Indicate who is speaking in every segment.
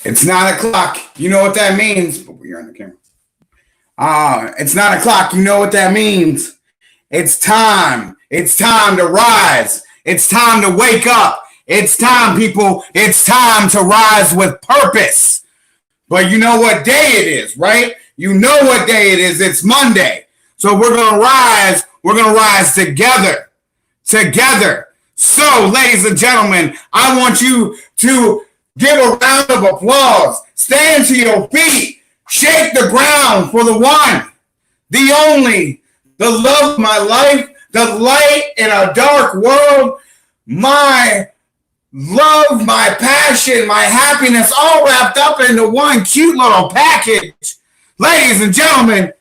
Speaker 1: It's 9 o'clock. You know what that means. But we're on the camera. It's 9 o'clock. You know what that means. It's time. It's time to rise. It's time to wake up. It's time, people. It's time to rise with purpose. But you know what day it is, right? You know what day it is. It's Monday. So we're going to rise. We're going to rise together. Together. So, ladies and gentlemen, I want you to give a round of applause. Stand to your feet. Shake the ground for the one, the only, the love of my life, the light in a dark world, my love, my passion, my happiness, all wrapped up into one cute little package. Ladies and gentlemen,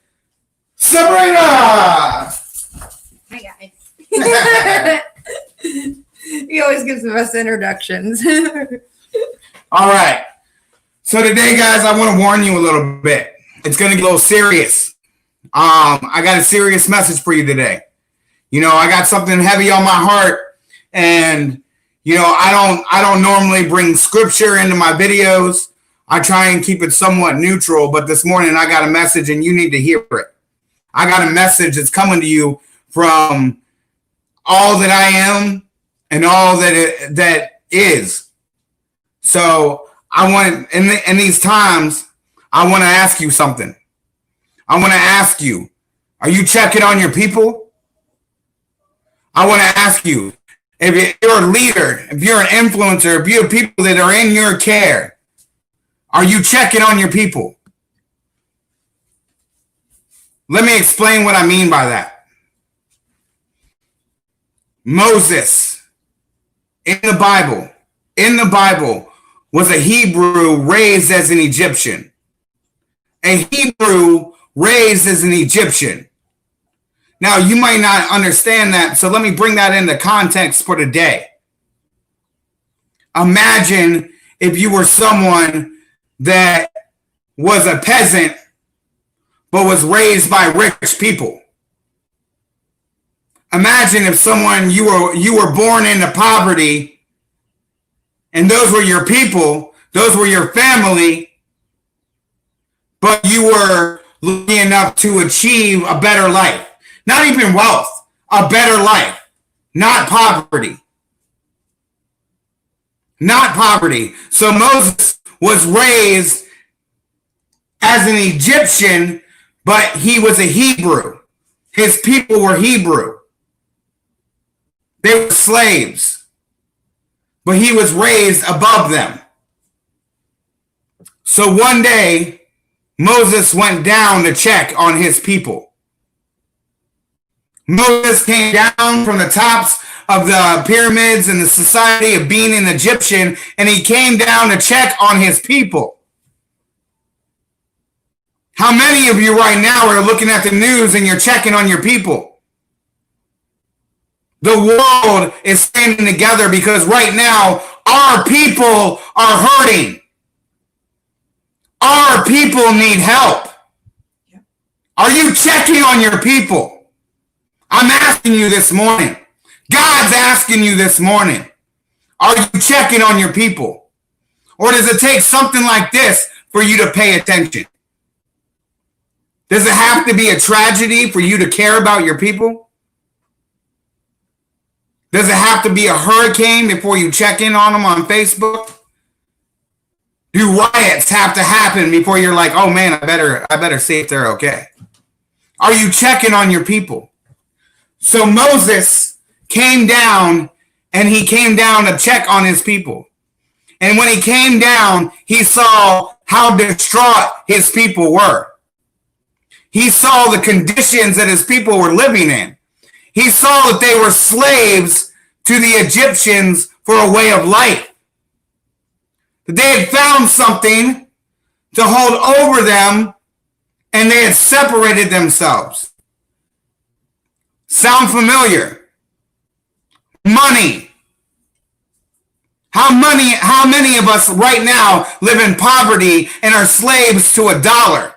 Speaker 1: Sabrina!
Speaker 2: Hi, guys. He always gives the best introductions.
Speaker 1: All right. So today, guys, I want to warn you a little bit. It's going to get a little serious. I got a serious message for you today. You know, I got something heavy on my heart, and you know, I don't normally bring scripture into my videos. I try and keep it somewhat neutral, but this morning I got a message and you need to hear it. I got a message that's coming to you from all that I am and all that is. So I want, in these times, I want to ask you something. I want to ask you, are you checking on your people? I want to ask you, if you're a leader, if you're an influencer, if you have people that are in your care, are you checking on your people? Let me explain what I mean by that. Moses, in the Bible, was a Hebrew raised as an Egyptian. A Hebrew raised as an Egyptian. Now, you might not understand that, so let me bring that into context for today. Imagine if you were someone that was a peasant but was raised by rich people. Imagine if someone you were born into poverty and those were your people, those were your family, but you were lucky enough to achieve a better life. Not even wealth, a better life, not poverty. Not poverty. So Moses was raised as an Egyptian, but he was a Hebrew. His people were Hebrew. They were slaves, but he was raised above them. So one day, Moses went down to check on his people. Moses came down from the tops of the pyramids and the society of being an Egyptian, and he came down to check on his people. How many of you right now are looking at the news and you're checking on your people? The world is standing together because right now our people are hurting. Our people need help. Are you checking on your people? I'm asking you this morning. God's asking you this morning. Are you checking on your people? Or does it take something like this for you to pay attention? Does it have to be a tragedy for you to care about your people? Does it have to be a hurricane before you check in on them on Facebook? Do riots have to happen before you're like, oh man, I better see if they're okay? Are you checking on your people? So Moses came down and he came down to check on his people. And when he came down, he saw how distraught his people were. He saw the conditions that his people were living in. He saw that they were slaves to the Egyptians for a way of life. That they had found something to hold over them and they had separated themselves. Sound familiar? Money. How many of us right now live in poverty and are slaves to $1?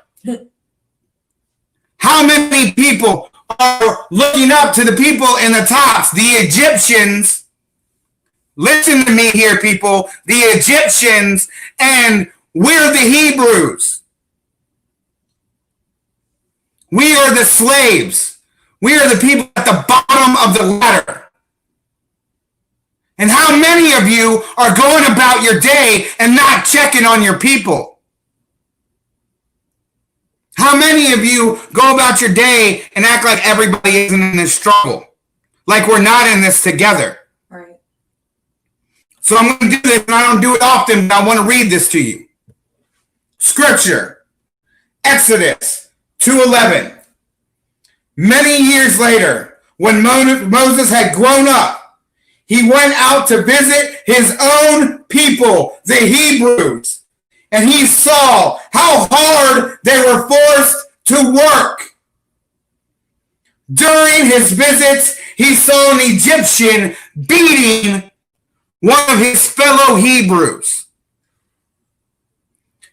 Speaker 1: How many people are looking up to the people in the tops, the Egyptians? Listen to me here, people. The Egyptians, and We're the Hebrews. We are the slaves. We are the people at the bottom of the ladder. And how many of you are going about your day and not checking on your people? How many of you go about your day and act like everybody isn't in this struggle? Like we're not in this together.
Speaker 2: Right.
Speaker 1: So I'm going to do this, and I don't do it often, but I want to read this to you. Scripture, Exodus 2:11. Many years later, when Moses had grown up, he went out to visit his own people, the Hebrews, and he saw how hard they were forced to work. During his visits, he saw an Egyptian beating one of his fellow Hebrews.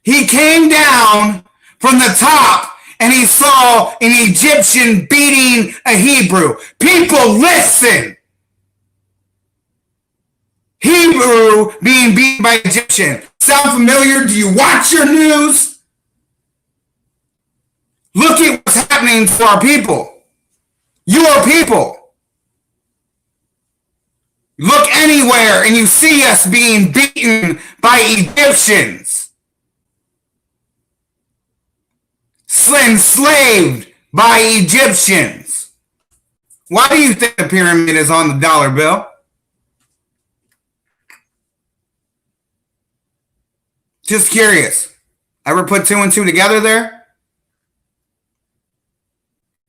Speaker 1: He came down from the top and he saw an Egyptian beating a Hebrew. People, listen. Hebrew being beaten by Egyptian. Sound familiar? Do you watch your news? Look at what's happening to our people. Your people. Look anywhere and you see us being beaten by Egyptians. Enslaved by Egyptians. Why do you think the pyramid is on the dollar bill? Just curious. Ever put two and two together there?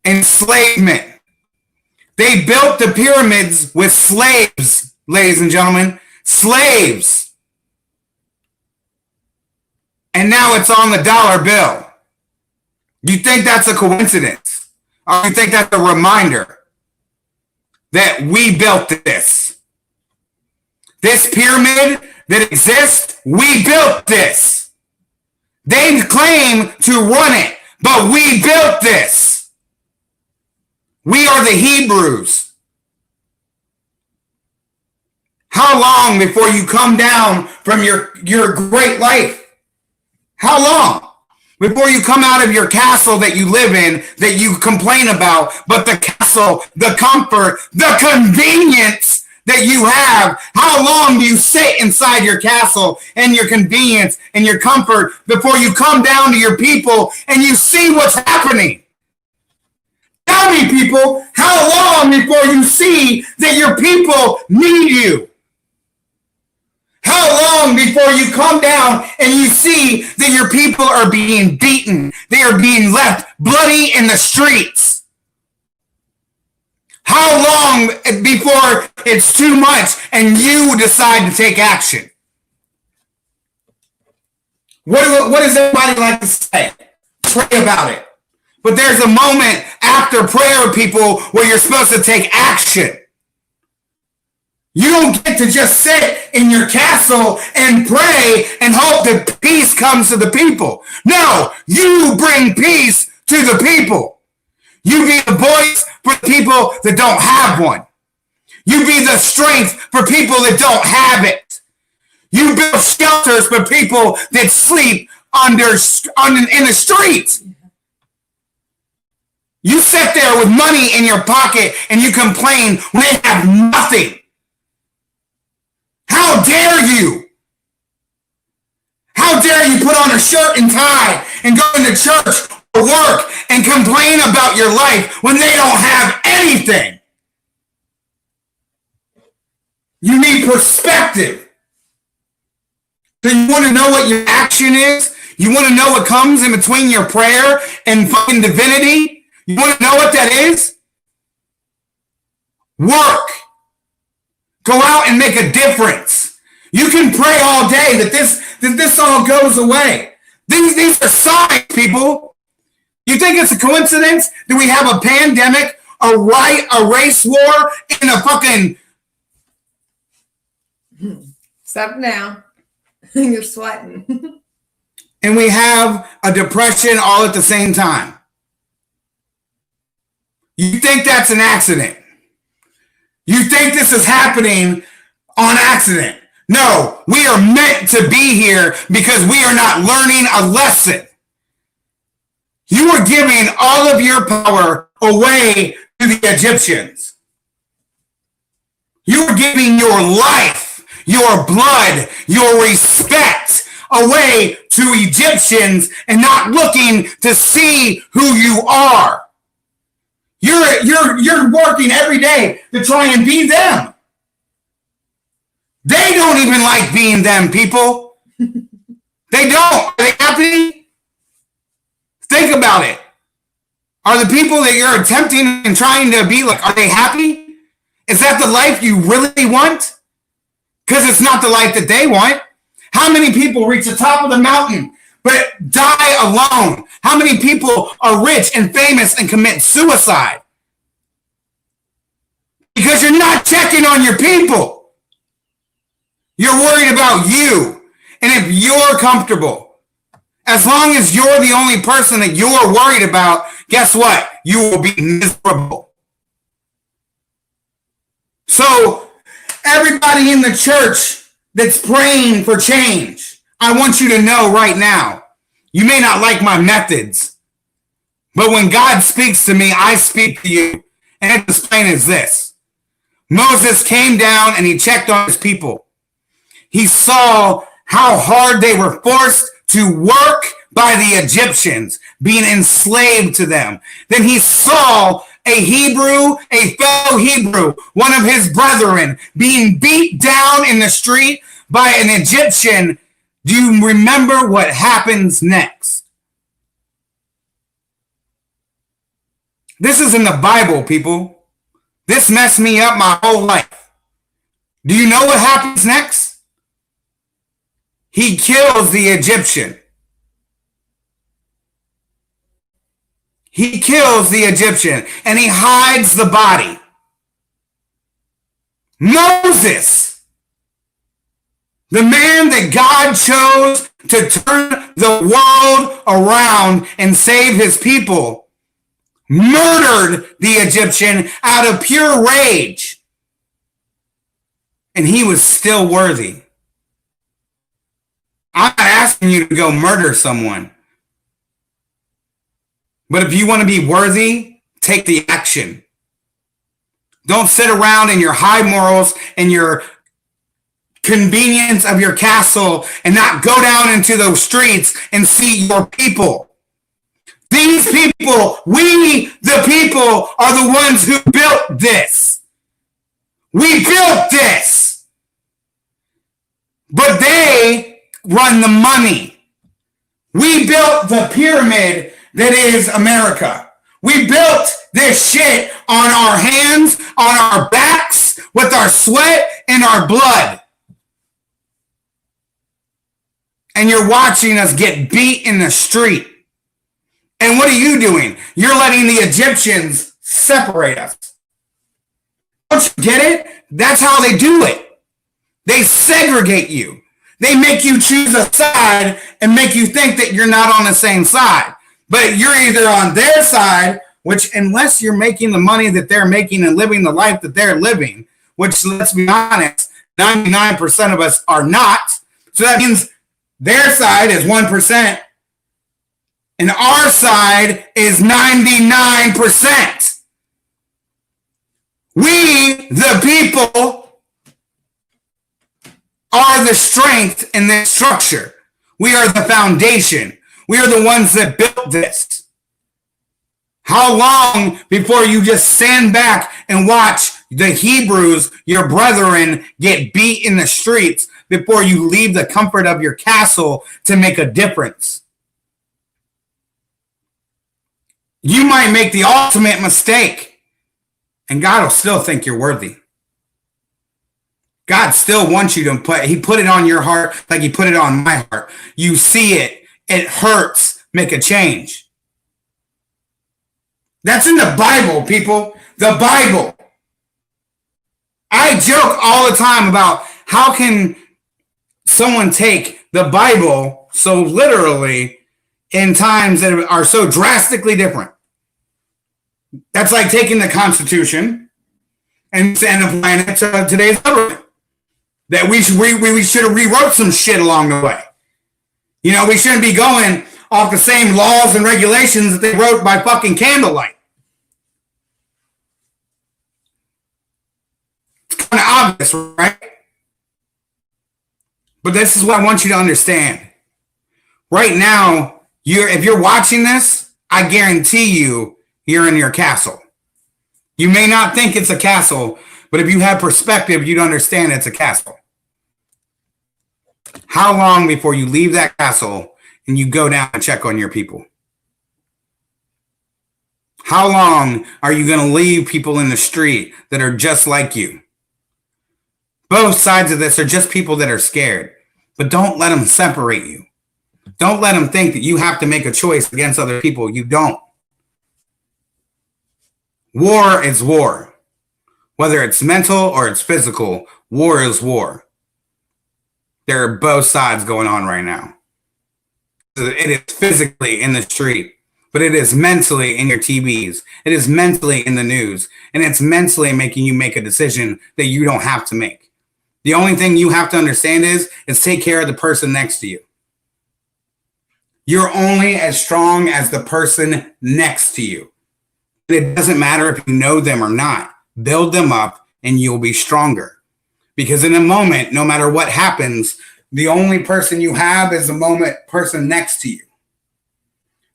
Speaker 1: Enslavement. They built the pyramids with slaves, ladies and gentlemen. Slaves. And now it's on the dollar bill. You think that's a coincidence? Or you think that's a reminder that we built this? This pyramid that exists, we built this. They claim to run it, but we built this. We are the Hebrews. How long before you come down from your great life? How long? Before you come out of your castle that you live in, that you complain about, but the castle, the comfort, the convenience that you have, how long do you sit inside your castle and your convenience and your comfort before you come down to your people and you see what's happening? Tell me, people, how long before you see that your people need you? How long before you come down and you see that your people are being beaten? They are being left bloody in the streets. How long before it's too much and you decide to take action? What does everybody like to say? Pray about it. But there's a moment after prayer, people, where you're supposed to take action. You don't get to just sit in your castle and pray and hope that peace comes to the people. No, you bring peace to the people. You be the voice for people that don't have one. You be the strength for people that don't have it. You build shelters for people that sleep in the streets. You sit there with money in your pocket and you complain when they have nothing. How dare you? How dare you put on a shirt and tie and go into church or work and complain about your life when they don't have anything? You need perspective. So you want to know what your action is? You want to know what comes in between your prayer and fucking divinity? You want to know what that is? Work. Go out and make a difference. You can pray all day that this all goes away. These are signs, people. You think it's a coincidence that we have a pandemic, a race war, and a fucking...
Speaker 2: Stop now. You're sweating.
Speaker 1: And we have a depression all at the same time. You think that's an accident? You think this is happening on accident? No, we are meant to be here because we are not learning a lesson. You are giving all of your power away to the Egyptians. You are giving your life, your blood, your respect away to Egyptians and not looking to see who you are. You're working every day to try and be them. They don't even like being them, people. They don't. Are they happy? Think about it. Are the people that you're attempting and trying to be like, are they happy? Is that the life you really want? Because it's not the life that they want. How many people reach the top of the mountain but die alone? How many people are rich and famous and commit suicide? Because you're not checking on your people. You're worried about you. And if you're comfortable, as long as you're the only person that you're worried about, guess what? You will be miserable. So, everybody in the church that's praying for change, I want you to know right now, you may not like my methods, but when God speaks to me, I speak to you. And it's as plain as this. Moses came down and he checked on his people. He saw how hard they were forced to work by the Egyptians, being enslaved to them. Then he saw a Hebrew, a fellow Hebrew, one of his brethren, being beat down in the street by an Egyptian. Do you remember what happens next? This is in the Bible, people. This messed me up my whole life. Do you know what happens next? He kills the Egyptian. He kills the Egyptian and he hides the body. Moses, the man that God chose to turn the world around and save his people, murdered the Egyptian out of pure rage. And he was still worthy. I'm not asking you to go murder someone. But if you want to be worthy, take the action. Don't sit around in your high morals and your convenience of your castle and not go down into those streets and see your people. These people, we the people, are the ones who built this. We built this. But they run the money. We built the pyramid that is America. We built this shit on our hands, on our backs, with our sweat and our blood. And you're watching us get beat in the street. And what are you doing? You're letting the Egyptians separate us. Don't you get it? That's how they do it. They segregate you. They make you choose a side and make you think that you're not on the same side. But you're either on their side, which unless you're making the money that they're making and living the life that they're living, which, let's be honest, 99% of us are not. So that means their side is 1% and our side is 99%. We, the people, are the strength in this structure. We are the foundation. We are the ones that built this. How long before you just stand back and watch the Hebrews, your brethren, get beat in the streets before you leave the comfort of your castle to make a difference? You might make the ultimate mistake, and God will still think you're worthy. God still wants you to he put it on your heart like he put it on my heart. You see it. It hurts. Make a change. That's in the Bible, people. The Bible. I joke all the time about how can someone take the Bible so literally in times that are so drastically different. That's like taking the Constitution and applying it to today's government. that we should have rewrote some shit along the way. You know, we shouldn't be going off the same laws and regulations that they wrote by fucking candlelight. It's kind of obvious, right? But this is what I want you to understand. Right now, if you're watching this, I guarantee you're in your castle. You may not think it's a castle, but if you have perspective, you'd understand it's a castle. How long before you leave that castle and you go down and check on your people? How long are you going to leave people in the street that are just like you? Both sides of this are just people that are scared, but don't let them separate you. Don't let them think that you have to make a choice against other people. You don't. War is war. Whether it's mental or it's physical, war is war. There are both sides going on right now. It is physically in the street, but it is mentally in your TVs. It is mentally in the news, and it's mentally making you make a decision that you don't have to make. The only thing you have to understand is take care of the person next to you. You're only as strong as the person next to you. It doesn't matter if you know them or not. Build them up and you'll be stronger. Because in a moment, no matter what happens, the only person you have is the person next to you.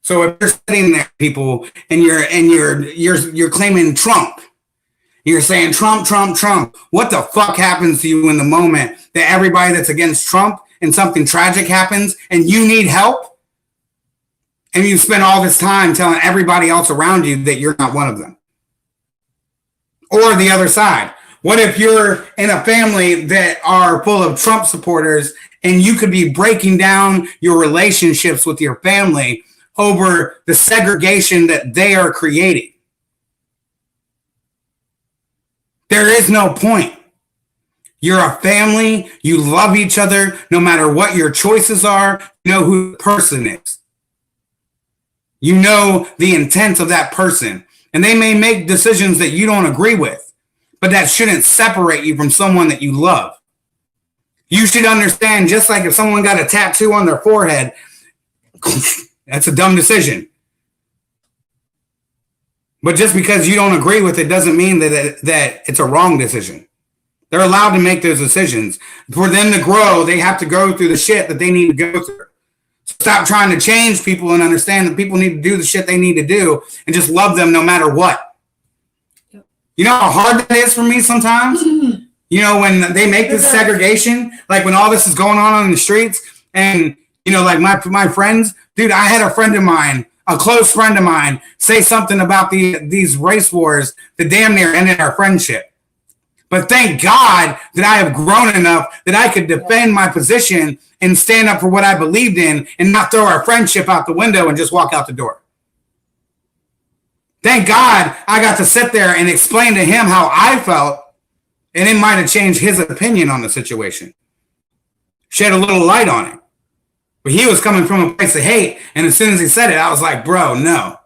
Speaker 1: So if you're sitting there, people, and you're claiming Trump, you're saying Trump, Trump, Trump. What the fuck happens to you in the moment that everybody that's against Trump and something tragic happens and you need help? And you spend all this time telling everybody else around you that you're not one of them. Or the other side. What if you're in a family that are full of Trump supporters and you could be breaking down your relationships with your family over the segregation that they are creating? There is no point. You're a family. You love each other. No matter what your choices are, you know who the person is. You know the intent of that person. And they may make decisions that you don't agree with, but that shouldn't separate you from someone that you love. You should understand, just like if someone got a tattoo on their forehead, that's a dumb decision. But just because you don't agree with it doesn't mean that it's a wrong decision. They're allowed to make those decisions. For them to grow, they have to go through the shit that they need to go through. Stop trying to change people and understand that people need to do the shit they need to do and just love them no matter what. You know how hard that is for me sometimes? You know, when they make this segregation, like when all this is going on in the streets and, you know, like my friends, dude, I had a friend of mine, a close friend of mine, say something about these race wars that damn near ended our friendship. But thank God that I have grown enough that I could defend my position and stand up for what I believed in and not throw our friendship out the window and just walk out the door. Thank God I got to sit there and explain to him how I felt, and it might have changed his opinion on the situation. Shed a little light on it. But he was coming from a place of hate, and as soon as he said it, I was like, bro, no.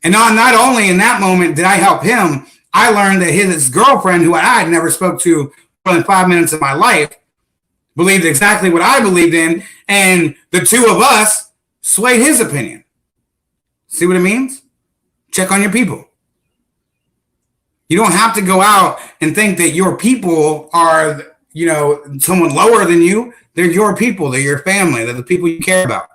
Speaker 1: And not only in that moment did I help him, I learned that his girlfriend, who I had never spoke to more than 5 minutes of my life, believed exactly what I believed in, and the two of us swayed his opinion. See what it means? Check on your people. You don't have to go out and think that your people are, you know, someone lower than you. They're your people. They're your family. They're the people you care about.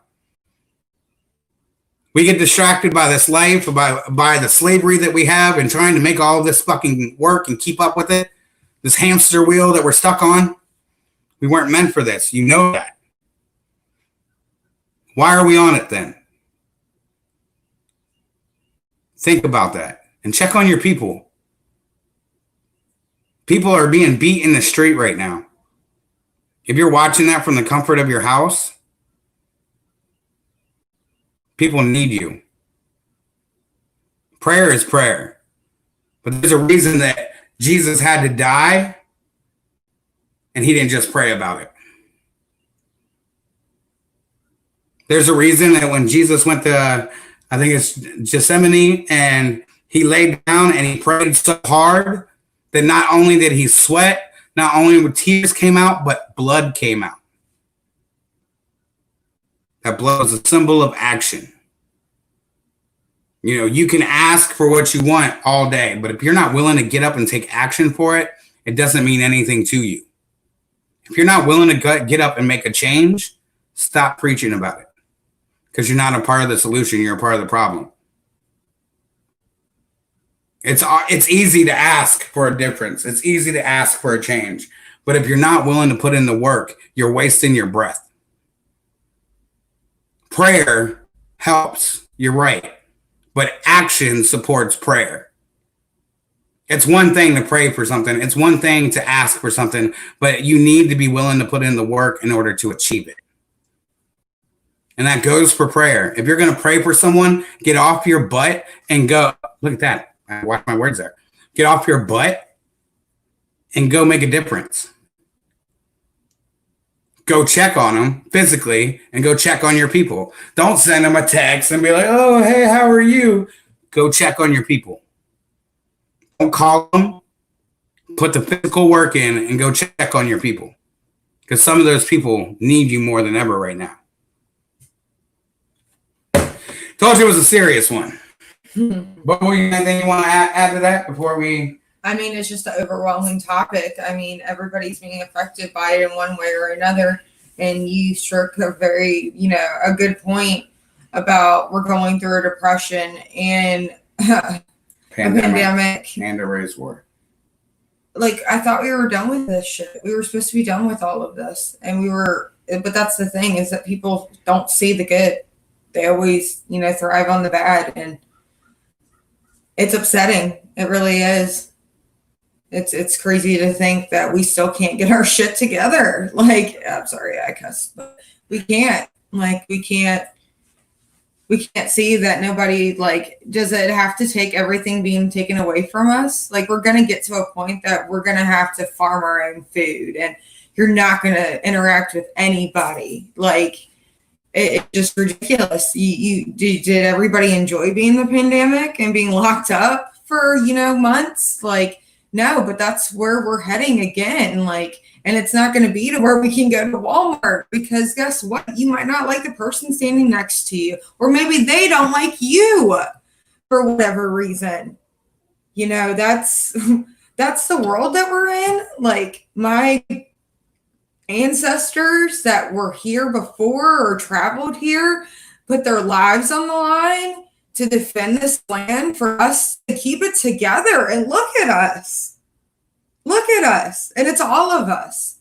Speaker 1: We get distracted by this life, by the slavery that we have and trying to make all of this fucking work and keep up with it. This hamster wheel that we're stuck on. We weren't meant for this. You know that. Why are we on it then? Think about that and check on your people. People are being beat in the street right now. If you're watching that from the comfort of your house, people need you. Prayer is prayer. But there's a reason that Jesus had to die and he didn't just pray about it. There's a reason that when Jesus went to, I think it's Gethsemane, and he laid down and he prayed so hard that not only did he sweat, not only with tears came out, but blood came out. That blood was a symbol of action. You know, you can ask for what you want all day, but if you're not willing to get up and take action for it, it doesn't mean anything to you. If you're not willing to get up and make a change, stop preaching about it, because you're not a part of the solution. You're a part of the problem. It's easy to ask for a difference. It's easy to ask for a change. But if you're not willing to put in the work, you're wasting your breath. Prayer helps. You're right. But action supports prayer. It's one thing to pray for something. It's one thing to ask for something, but you need to be willing to put in the work in order to achieve it. And that goes for prayer. If you're going to pray for someone, get off your butt and go. Look at that. I watch my words there. Get off your butt and go make a difference. Go check on them physically and go check on your people. Don't send them a text and be like, oh, hey, how are you? Go check on your people. Don't call them. Put the physical work in and go check on your people. Because some of those people need you more than ever right now. Told you it was a serious one. But anything you want to add to that before we...
Speaker 2: I mean, it's just an overwhelming topic. I mean, everybody's being affected by it in one way or another. And you struck a very, a good point about we're going through a depression and a pandemic.
Speaker 1: And a race war.
Speaker 2: Like, I thought we were done with this shit. We were supposed to be done with all of this. And but that's the thing, is that people don't see the good. They always, thrive on the bad. And it's upsetting. It really is. It's crazy to think that we still can't get our shit together. Like, I'm sorry, I cussed, but we can't. Like, we can't see that nobody, like, does it have to take everything being taken away from us? Like, we're going to get to a point that we're going to have to farm our own food, and you're not going to interact with anybody. Like, it's just ridiculous. Did everybody enjoy being in the pandemic and being locked up for, months? Like, no, but that's where we're heading again. Like, and it's not going to be to where we can go to Walmart, because guess what? You might not like the person standing next to you, or maybe they don't like you for whatever reason. That's the world that we're in. Like, my ancestors that were here before or traveled here put their lives on the line to defend this land for us to keep it together. And look at us. Look at us. And it's all of us.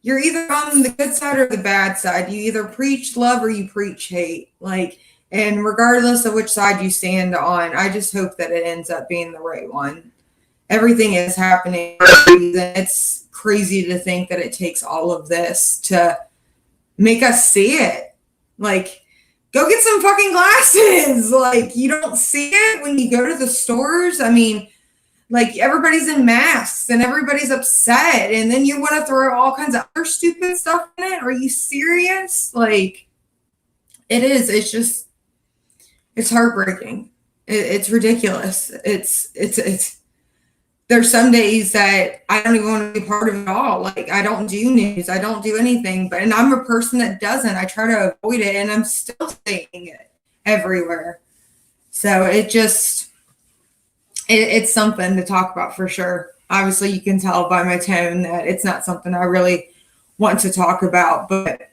Speaker 2: You're either on the good side or the bad side. You either preach love or you preach hate. Like, and regardless of which side you stand on, I just hope that it ends up being the right one. Everything is happening. It's crazy to think that it takes all of this to make us see it. Like, go get some fucking glasses. Like, you don't see it when you go to the stores. I mean, like, everybody's in masks and everybody's upset. And then you want to throw all kinds of other stupid stuff in it. Are you serious? Like, it is. It's just, it's heartbreaking. It's ridiculous. It's there's some days that I don't even want to be part of it all. Like, I don't do news. I don't do anything. And I'm a person that doesn't. I try to avoid it, and I'm still seeing it everywhere. So it's something to talk about for sure. Obviously, you can tell by my tone that it's not something I really want to talk about. But,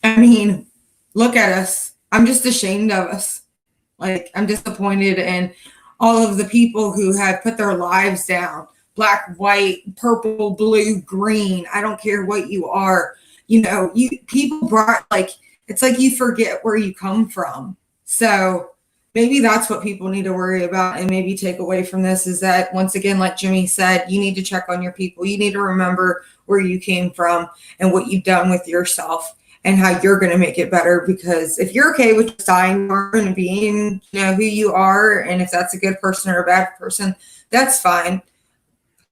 Speaker 2: I mean, look at us. I'm just ashamed of us. Like, I'm disappointed in all of the people who have put their lives down. Black, white, purple, blue, green. I don't care what you are. People brought, like, it's like you forget where you come from. So maybe that's what people need to worry about and maybe take away from this, is that, once again, like Jimmy said, you need to check on your people. You need to remember where you came from and what you've done with yourself and how you're going to make it better. Because if you're okay with dying and being, who you are, and if that's a good person or a bad person, that's fine.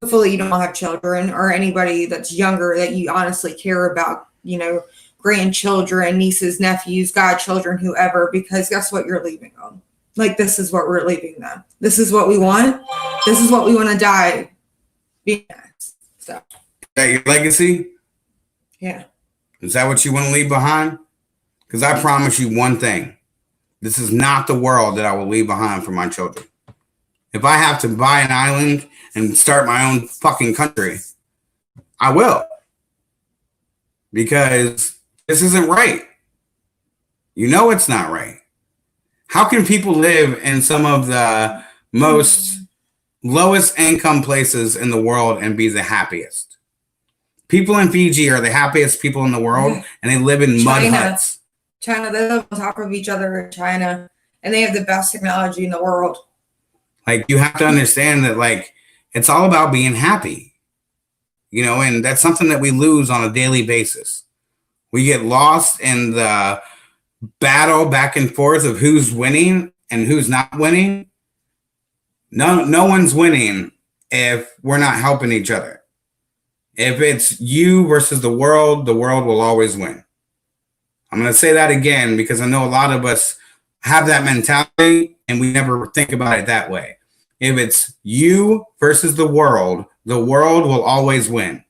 Speaker 2: Hopefully you don't have children or anybody that's younger that you honestly care about, grandchildren, nieces, nephews, godchildren, whoever, because guess what you're leaving them? Like, this is what we're leaving them. This is what we want. This is what we want to die be nice. So,
Speaker 1: Is that your legacy?
Speaker 2: yeah.
Speaker 1: Is that what you want to leave behind? Because I promise you one thing. This is not the world that I will leave behind for my children. If I have to buy an island and start my own fucking country, I will. Because this isn't right. You know it's not right. How can people live in some of the most lowest income places in the world and be the happiest? People in Fiji are the happiest people in the world, and they live in mud huts.
Speaker 2: China, they live on top of each other in China, and they have the best technology in the world.
Speaker 1: Like, you have to understand that, like, it's all about being happy, you know, and that's something that we lose on a daily basis. We get lost in the battle back and forth of who's winning and who's not winning. No one's winning if we're not helping each other. If it's you versus the world will always win. I'm going to say that again because I know a lot of us have that mentality and we never think about it that way. If it's you versus the world will always win.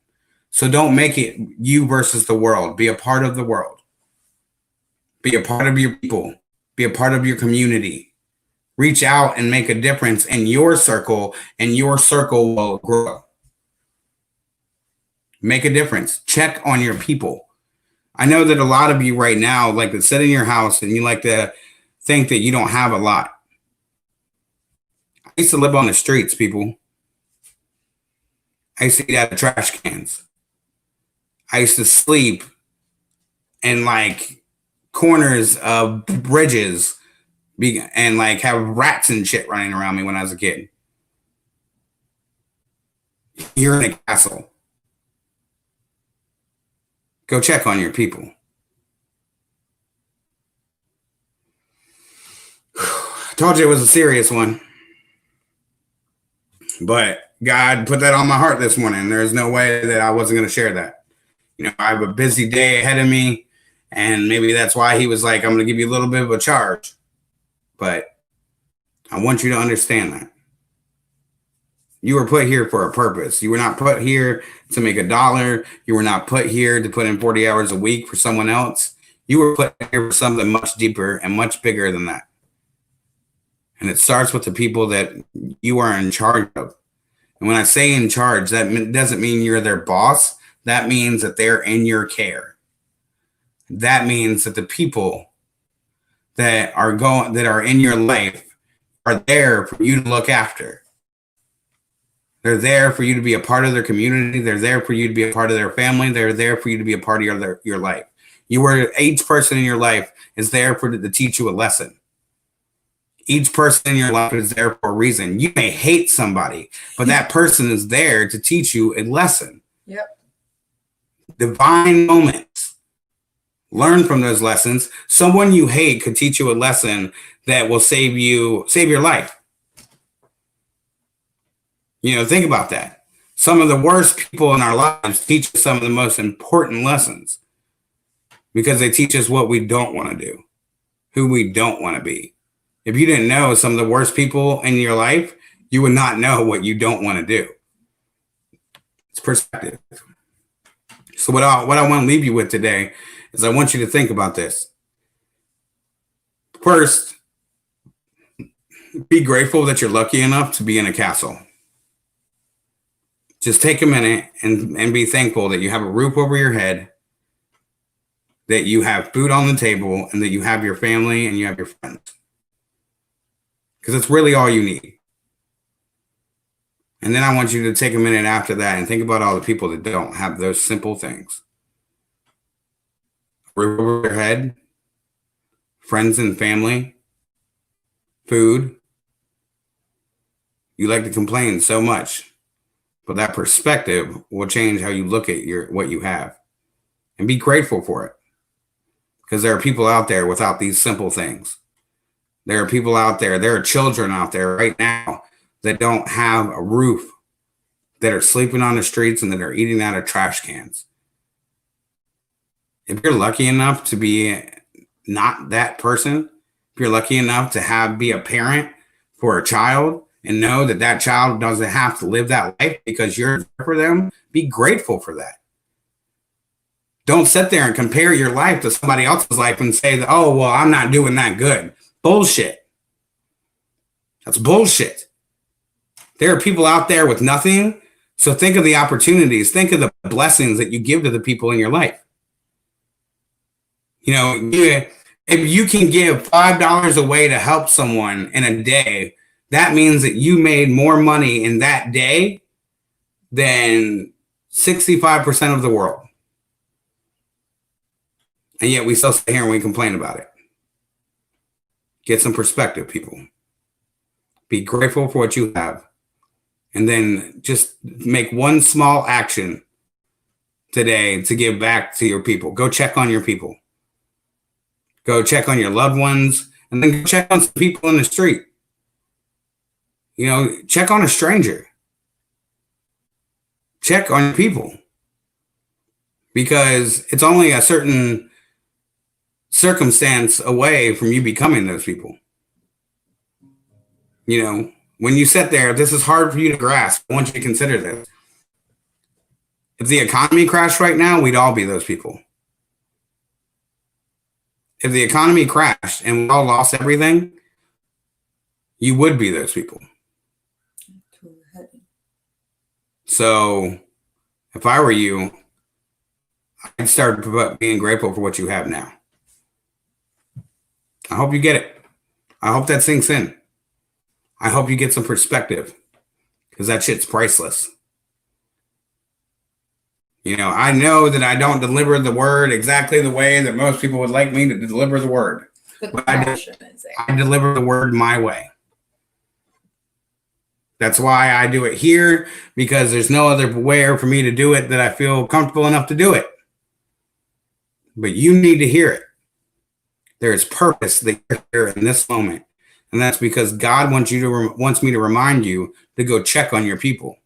Speaker 1: So don't make it you versus the world. Be a part of the world. Be a part of your people. Be a part of your community. Reach out and make a difference in your circle, and your circle will grow. Make a difference. Check on your people. I know that a lot of you right now like to sit in your house and you like to think that you don't have a lot. I used to live on the streets, people. I used to eat out of trash cans. I used to sleep in like corners of bridges and like have rats and shit running around me when I was a kid. You're in a castle. Go check on your people. I told you it was a serious one. But God put that on my heart this morning. There's no way that I wasn't going to share that. You know, I have a busy day ahead of me, and maybe that's why he was like, I'm going to give you a little bit of a charge. But I want you to understand that. You were put here for a purpose. You were not put here to make $1. You were not put here to put in 40 hours a week for someone else. You were put here for something much deeper and much bigger than that. And it starts with the people that you are in charge of. And when I say in charge, that doesn't mean you're their boss. That means that they're in your care. That means that the people that are in your life are there for you to look after. They're there for you to be a part of their community. They're there for you to be a part of their family. They're there for you to be a part of your life. Each person in your life is there to teach you a lesson. Each person in your life is there for a reason. You may hate somebody, but that person is there to teach you a lesson.
Speaker 2: Yep.
Speaker 1: Divine moments. Learn from those lessons. Someone you hate could teach you a lesson that will save your life. You know, think about that. Some of the worst people in our lives teach us some of the most important lessons because they teach us what we don't want to do, who we don't want to be. If you didn't know some of the worst people in your life, you would not know what you don't want to do. It's perspective. So what I want to leave you with today is I want you to think about this. First, be grateful that you're lucky enough to be in a castle. Just take a minute and be thankful that you have a roof over your head, that you have food on the table, and that you have your family and you have your friends. Because it's really all you need. And then I want you to take a minute after that and think about all the people that don't have those simple things. Roof over your head, friends and family, food. You like to complain so much, but that perspective will change how you look at what you have. And be grateful for it. Because there are people out there without these simple things. There are people out there, there are children out there right now that don't have a roof, that are sleeping on the streets and that are eating out of trash cans. If you're lucky enough to be not that person, if you're lucky enough to be a parent for a child, and know that that child doesn't have to live that life because you're there for them, be grateful for that. Don't sit there and compare your life to somebody else's life and say that, oh, well, I'm not doing that good. Bullshit. That's bullshit. There are people out there with nothing. So think of the opportunities. Think of the blessings that you give to the people in your life. You know, if you can give $5 away to help someone in a day, that means that you made more money in that day than 65% of the world. And yet we still sit here and we complain about it. Get some perspective, people. Be grateful for what you have. And then just make one small action today to give back to your people. Go check on your people. Go check on your loved ones. And then go check on some people in the street. You know, check on a stranger. Check on your people. Because it's only a certain circumstance away from you becoming those people. You know, when you sit there, this is hard for you to grasp. I want you to consider this. If the economy crashed right now, we'd all be those people. If the economy crashed and we all lost everything, you would be those people. So if I were you, I'd start being grateful for what you have now. I hope you get it. I hope that sinks in. I hope you get some perspective, because that shit's priceless. You know, I know that I don't deliver the word exactly the way that most people would like me to deliver the word. But I deliver the word my way. That's why I do it here, because there's no other way for me to do it that I feel comfortable enough to do it. But you need to hear it. There is purpose that you're here in this moment. And that's because God wants me to remind you to go check on your people.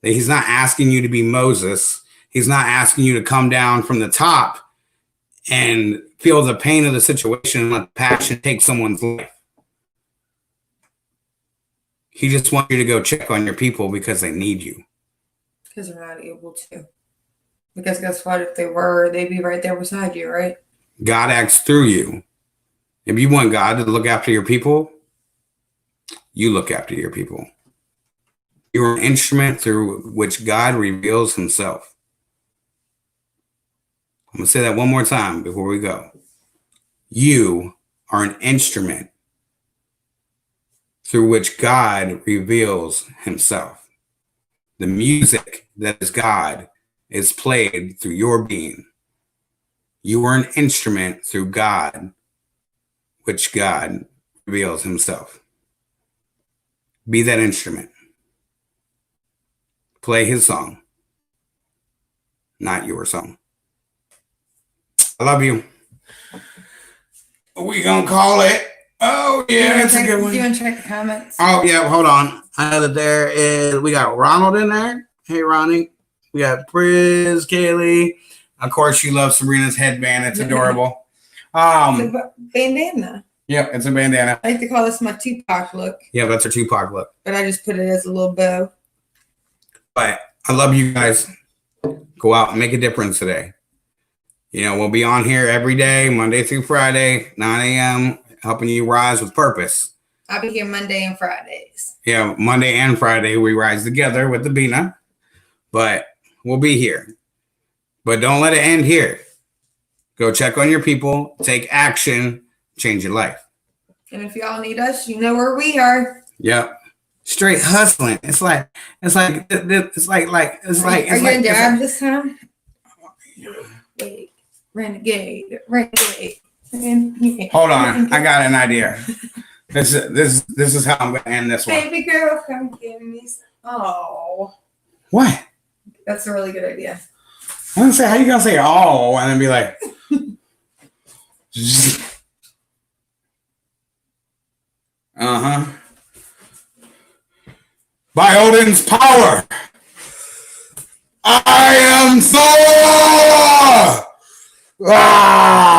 Speaker 1: That He's not asking you to be Moses. He's not asking you to come down from the top and feel the pain of the situation and let the passion take someone's life. He just wants you to go check on your people because they need you.
Speaker 2: Because they're not able to. Because guess what? If they were, they'd be right there beside you, right?
Speaker 1: God acts through you. If you want God to look after your people, you look after your people. You're an instrument through which God reveals Himself. I'm going to say that one more time before we go. You are an instrument through which God reveals Himself. The music that is God is played through your being. You are an instrument through God, which God reveals Himself. Be that instrument. Play His song, not your song. I love you. We gonna call it. Oh yeah, that's a good one.
Speaker 2: Do you want to check the comments?
Speaker 1: Oh yeah, hold on. I know that there is. We got Ronald in there. Hey Ronnie. We got Priz, Kaylee. Of course, she loves Sabrina's headband. It's adorable.
Speaker 2: It's a bandana.
Speaker 1: Yep, it's a bandana.
Speaker 2: I like to call this my Tupac look.
Speaker 1: Yeah, that's her Tupac look.
Speaker 2: But I just put it as a little bow.
Speaker 1: But I love you guys. Go out and make a difference today. You know, we'll be on here every day, Monday through Friday, 9 a.m., helping you rise with purpose.
Speaker 2: I'll be here Monday and Fridays.
Speaker 1: Yeah, Monday and Friday, we rise together with the Bina. But we'll be here. But don't let it end here. Go check on your people, take action, change your life.
Speaker 2: And if y'all need us, you know where we are.
Speaker 1: Yep. Straight hustling. It's like.
Speaker 2: Are you gonna dab this time? Wait, renegade.
Speaker 1: Hold on, I got an idea. This is how I'm gonna end this one.
Speaker 2: Baby girl, come give me some. Oh,
Speaker 1: what?
Speaker 2: That's a really good idea.
Speaker 1: I'm gonna say, how you gonna say oh and then be like, uh-huh. By Odin's power, I am Thor! Ah!